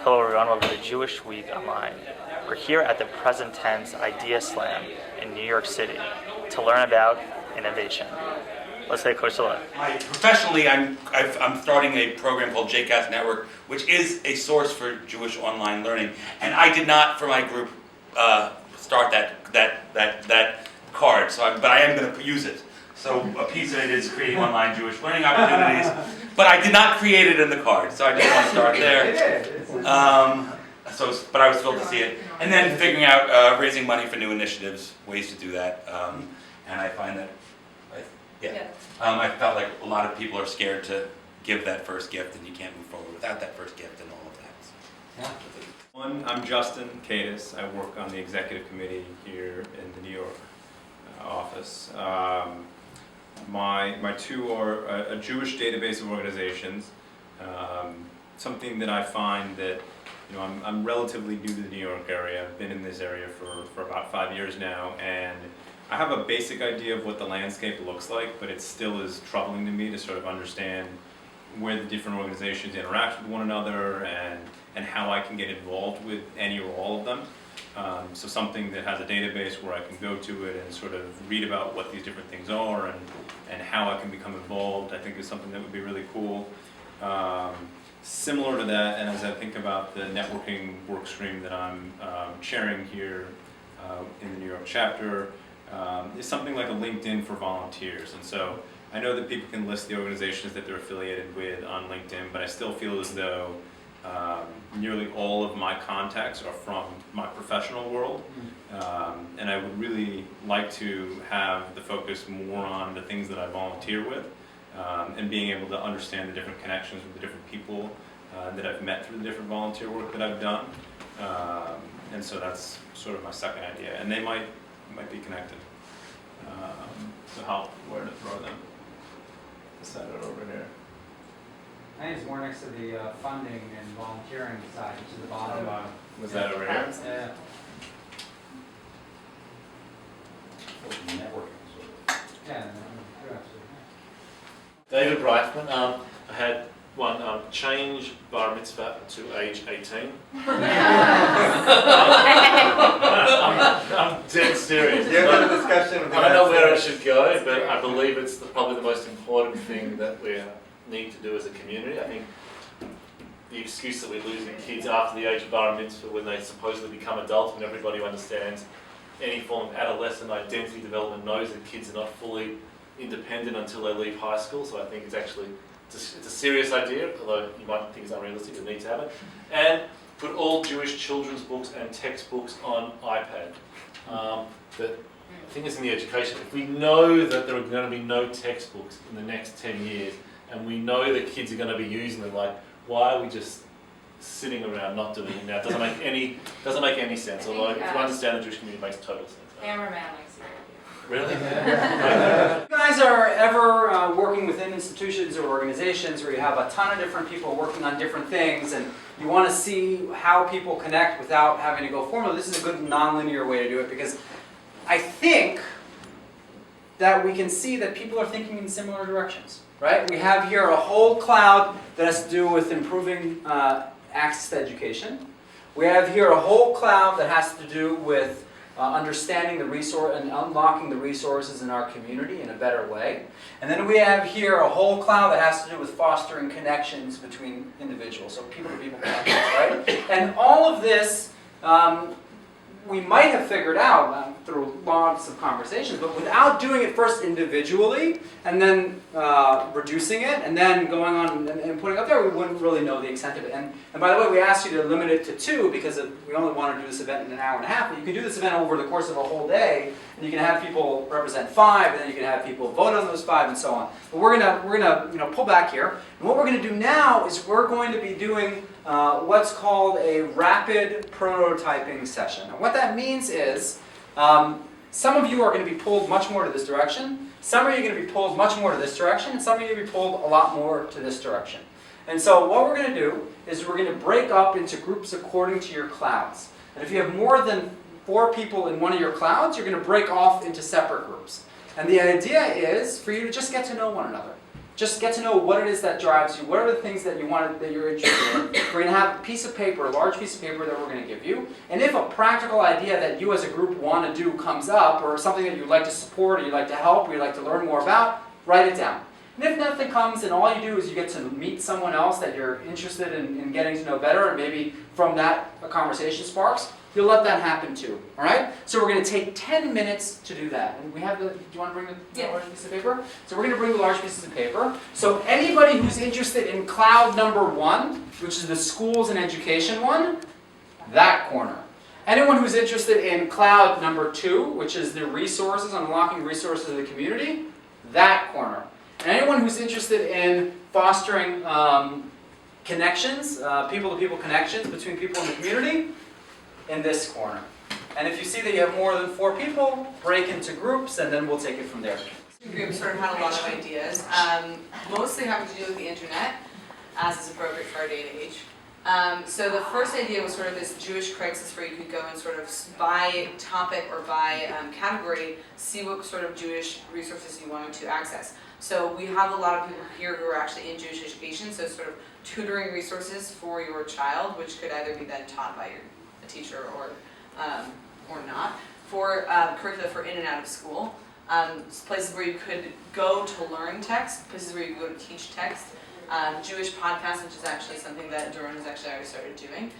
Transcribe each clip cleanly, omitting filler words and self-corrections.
Hello everyone, welcome to Jewish Week Online. We're here at the PresenTense Idea Slam in New York City to learn about innovation. Let's take a closer look. Professionally, I'm starting a program called JCast Network, which is a source for Jewish online learning. And I did not, for my group, start that card. But I am going to use it. So a piece of it is creating online Jewish learning opportunities. But I did not create it in the card, so I just want to start there. But I was thrilled to see it. And then figuring out raising money for new initiatives, ways to do that. And I find that, I felt like a lot of people are scared to give that first gift, and you can't move forward without that first gift and all of that. So. I'm Justin Cadis. I work on the executive committee here in the New York office. My two are a Jewish database of organizations. Something that I find that I'm relatively new to the New York area. I've been in this area for about 5 years now, and I have a basic idea of what the landscape looks like, but it still is troubling to me to sort of understand where the different organizations interact with one another and how I can get involved with any or all of them. So something that has a database where I can go to it and sort of read about what these different things are and how I can become involved, I think is something that would be really cool. Similar to that, and as I think about the networking work stream that I'm chairing here in the New York chapter, is something like a LinkedIn for volunteers. And so I know that people can list the organizations that they're affiliated with on LinkedIn, but I still feel as though nearly all of my contacts are from my professional world, and I would really like to have the focus more on the things that I volunteer with, and being able to understand the different connections with the different people that I've met through the different volunteer work that I've done, and so that's sort of my second idea, and they might be connected. So where to throw them? Set it over here. I think it's more next to the funding and volunteering side, which is the bottom. Was that over here? Yeah. Networking. Yeah. David Reifman. I had one change bar mitzvah to age 18. I'm dead serious. You have a discussion. I don't know where I should go, but I believe it's probably the most important thing that we need to do as a community. I think the excuse that we're losing kids after the age of bar mitzvah when they supposedly become adults, and everybody who understands any form of adolescent identity development knows that kids are not fully independent until they leave high school. So I think it's a serious idea, although you might think it's unrealistic, we need to have it. And put all Jewish children's books and textbooks on iPad. But I think it's in the education. If we know that there are going to be no textbooks in the next 10 years, and we know that kids are going to be using them, like, why are we just sitting around not doing it now? It doesn't make any sense. Although if you understand the Jewish community, it makes total sense. Cameraman likes it. Really? If you guys are ever working within institutions or organizations where you have a ton of different people working on different things and you want to see how people connect without having to go formal, this is a good nonlinear way to do it, because I think that we can see that people are thinking in similar directions. Right? We have here a whole cloud that has to do with improving access to education. We have here a whole cloud that has to do with understanding the resource and unlocking the resources in our community in a better way. And then we have here a whole cloud that has to do with fostering connections between individuals, so people-to-people connections, right? And all of this we might have figured out through lots of conversations, but without doing it first individually and then reducing it and then going on and putting it up there, we wouldn't really know the extent of it. And by the way, we asked you to limit it to 2 because we only want to do this event in an hour and a half, but you can do this event over the course of a whole day, and you can have people represent 5, and then you can have people vote on those 5 and so on. But we're gonna pull back here, and what we're going to do now is we're going to be doing what's called a rapid prototyping session. Now, what that means is some of you are going to be pulled much more to this direction, some of you are going to be pulled much more to this direction, and some of you are going to be pulled a lot more to this direction. And so what we're going to do is we're going to break up into groups according to your clouds. And if you have more than 4 people in one of your clouds, you're going to break off into separate groups. And the idea is for you to just get to know one another. just get to know what it is that drives you, what are the things that you're interested in. We're going to have a piece of paper, a large piece of paper that we're going to give you. And if a practical idea that you as a group want to do comes up, or something that you'd like to support, or you'd like to help, or you'd like to learn more about, write it down. And if nothing comes, and all you do is you get to meet someone else that you're interested in getting to know better, and maybe from that a conversation sparks, you'll let that happen too. All right? So we're going to take 10 minutes to do that. And we have the, do you want to bring the large piece of paper? So we're going to bring the large pieces of paper. So anybody who's interested in cloud number 1, which is the schools and education one, that corner. Anyone who's interested in cloud number 2, which is the resources, unlocking resources in the community, that corner. And anyone who's interested in fostering connections, people-to-people connections between people in the community, in this corner. And if you see that you have more than 4 people, break into groups, and then we'll take it from there. Group sort of had a lot of ideas, mostly having to do with the internet, as is appropriate for our day and age. So the first idea was sort of this Jewish crisis where you could go and sort of by topic or by category, see what sort of Jewish resources you wanted to access. So we have a lot of people here who are actually in Jewish education, so sort of tutoring resources for your child, which could either be then taught by a teacher or not, for curricula for in and out of school. Places where you could go to learn text, places where you could go to teach text. Jewish podcasts, which is actually something that Doron has actually already started doing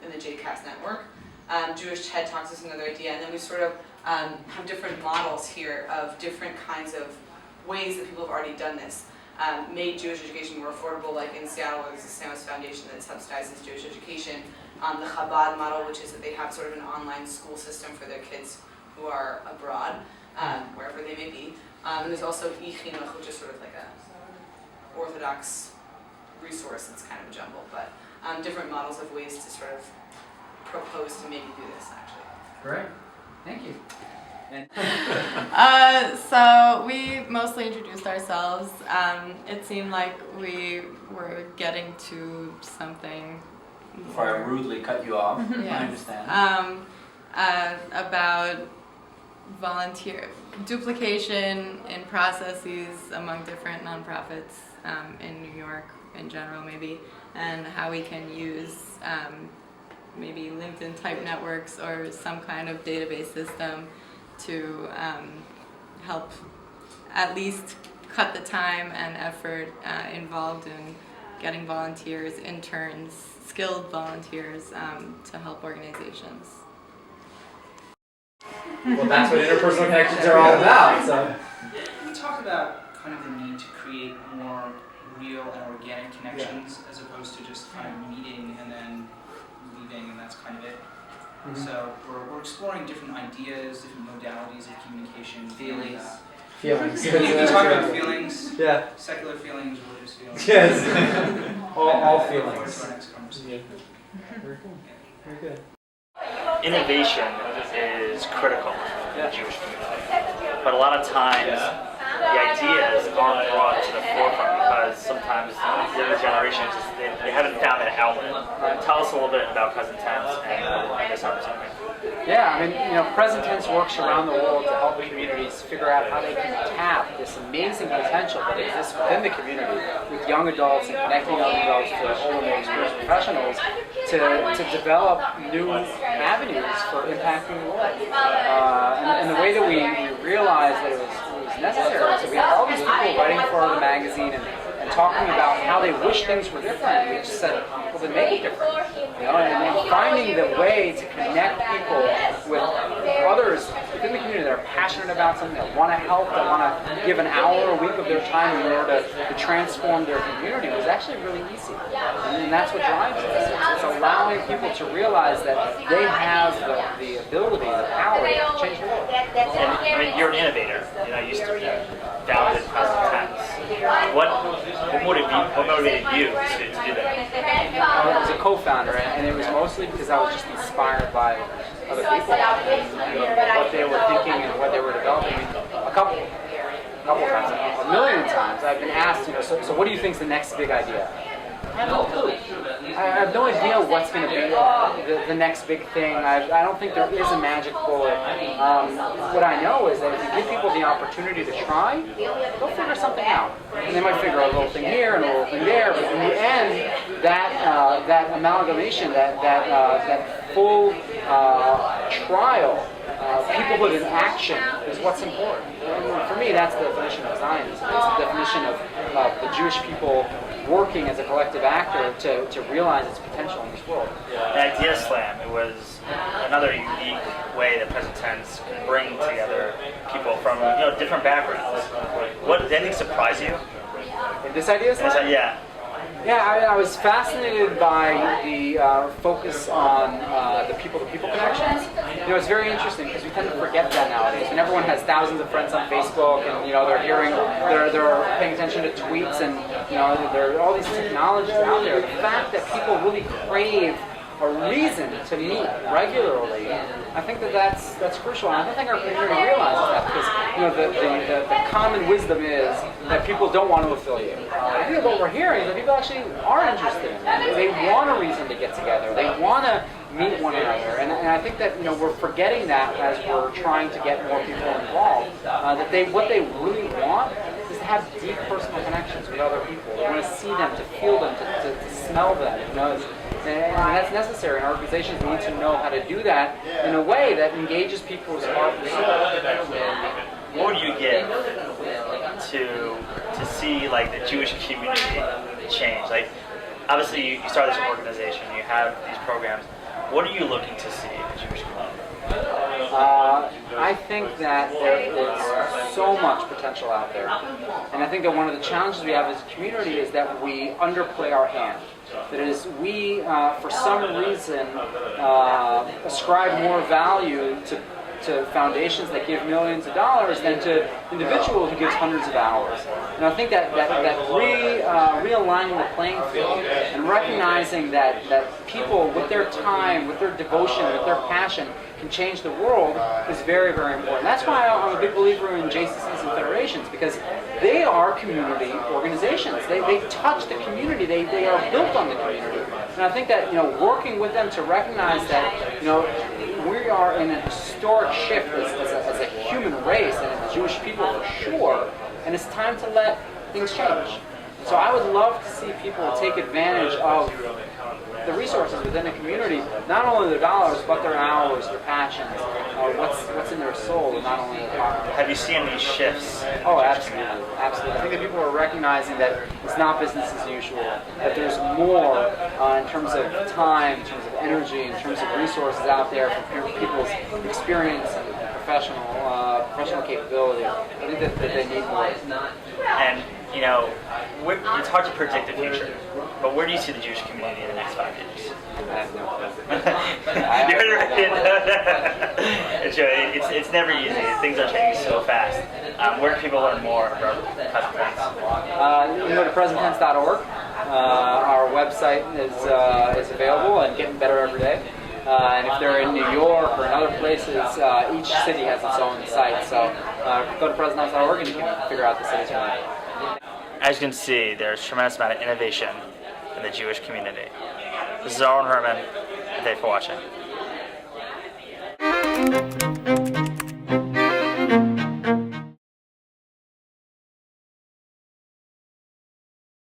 in the JCast network. Jewish TED Talks is another idea, and then we sort of have different models here of different kinds of ways that people have already done this. Made Jewish education more affordable, like in Seattle, there's the Samos Foundation that subsidizes Jewish education. The Chabad model, which is that they have sort of an online school system for their kids who are abroad, wherever they may be. And there's also e-chinuch, which is sort of like a orthodox resource. It's kind of a jumble, but different models of ways to sort of propose to maybe do this, actually. Great. Thank you. So we mostly introduced ourselves. It seemed like we were getting to something. Before I rudely cut you off, Yes. I understand. About volunteer duplication in processes among different nonprofits in New York in general, maybe, and how we can use maybe LinkedIn type networks or some kind of database system to help at least cut the time and effort involved in getting volunteers, interns, skilled volunteers to help organizations. Well, that's what interpersonal connections are all about. So. We talk about kind of the need to create more real and organic connections as opposed to just kind of meeting and then leaving and that's kind of it. Mm-hmm. So we're exploring different ideas, different modalities of communication. Feelings. We talk about feelings, Yeah. secular feelings, religious feelings. Yes. all Look feelings. forward to our next conversation. Very cool. Very good. Innovation is critical in the Jewish community, but a lot of times the ideas aren't brought to the forefront because sometimes the younger generation just they haven't found that outlet. Tell us a little bit about PresenTense and this opportunity. Yeah, I mean, PresenTense works around the world to help communities figure out how they can tap this amazing potential that exists within the community with young adults and connecting young adults to older, more experienced professionals to develop new avenues for impacting the world. And the way that we realized that it was necessary was that we had all these people writing for the magazine and talking about how they wish things were different. We just said, well, then make it different. And then finding the way to connect people with others within the community that are passionate about something, that want to help, that want to give an hour a week of their time in order to transform their community was actually really easy. And that's what drives us. It's allowing people to realize that they have the ability, the power to change the world. And I mean, you're an innovator. You used to be founded PresenTense. What motivated you to do that? I was a co-founder, and it was mostly because I was just inspired by other people and what they were thinking and what they were developing. A couple times, a million times, I've been asked, so what do you think is the next big idea? I have no clue. I have no idea what's going to be the next big thing. I don't think there is a magic bullet. What I know is that if you give people the opportunity to try, they'll figure something out. And they might figure out a little thing here and a little thing there, but in the end, that amalgamation, that full trial, peoplehood in action is what's important. And for me, that's the definition of Zionism. It's the definition of the Jewish people working as a collective actor to realize its potential in this world. The Idea Slam, it was another unique way that Present Tense can bring together people from different backgrounds. Did anything surprise you? In this Idea Slam? Yeah. Yeah, I was fascinated by the focus on the people-to-people connections. It's very interesting because we tend to forget that nowadays. And everyone has thousands of friends on Facebook, and they're paying attention to tweets, and there are all these technologies out there. The fact that people really crave a reason to meet regularly, I think that's crucial. And I don't think our community realizes that because the common wisdom is that people don't want to affiliate. I think what we're hearing is that people actually are interested. They want a reason to get together. They want to meet one another. And I think that we're forgetting that as we're trying to get more people involved. What they really want is to have deep personal connections with other people. They want to see them, to feel them, to smell them. And that's necessary. And organizations need to know how to do that in a way that engages people's heart and soul. What would you give to see the Jewish community change? Obviously you start this organization, you have these programs. What are you looking to see in the Jewish community? I think that there is so much potential out there. And I think that one of the challenges we have as a community is that we underplay our hand. That is, we, for some reason, ascribe more value to foundations that give millions of dollars than to individuals who gives hundreds of hours. And I think that realigning the playing field and recognizing that people with their time, with their devotion, with their passion can change the world is very, very important. That's why I'm a big believer in JCCs and federations, because they are community organizations. They touch the community. They are built on the community. And I think that working with them to recognize that we are in a historic shift as a human race and as Jewish people for sure, and it's time to let things change. So I would love to see people take advantage of the resources within the community, not only their dollars, but their hours, their passions, what's in their soul, and not only their pocket. Have you seen any shifts? Oh, absolutely. Absolutely. I think that people are recognizing that it's not business as usual, that there's more in terms of time, in terms of energy, in terms of resources out there for people's experience and professional capability. I think that they need more. And, it's hard to predict the future, but where do you see the Jewish community in the next 5 years? I have no clue. It's never easy. Things are changing so fast. Where can people learn more about Present Tense? You can go to PresenTense.org. Our website is available and getting better every day. And if they're in New York or in other places, each city has its own site. So go to PresenTense.org and you can figure out the city's name. As you can see, there's a tremendous amount of innovation in the Jewish community. This is Arlen Herman, and thanks for watching.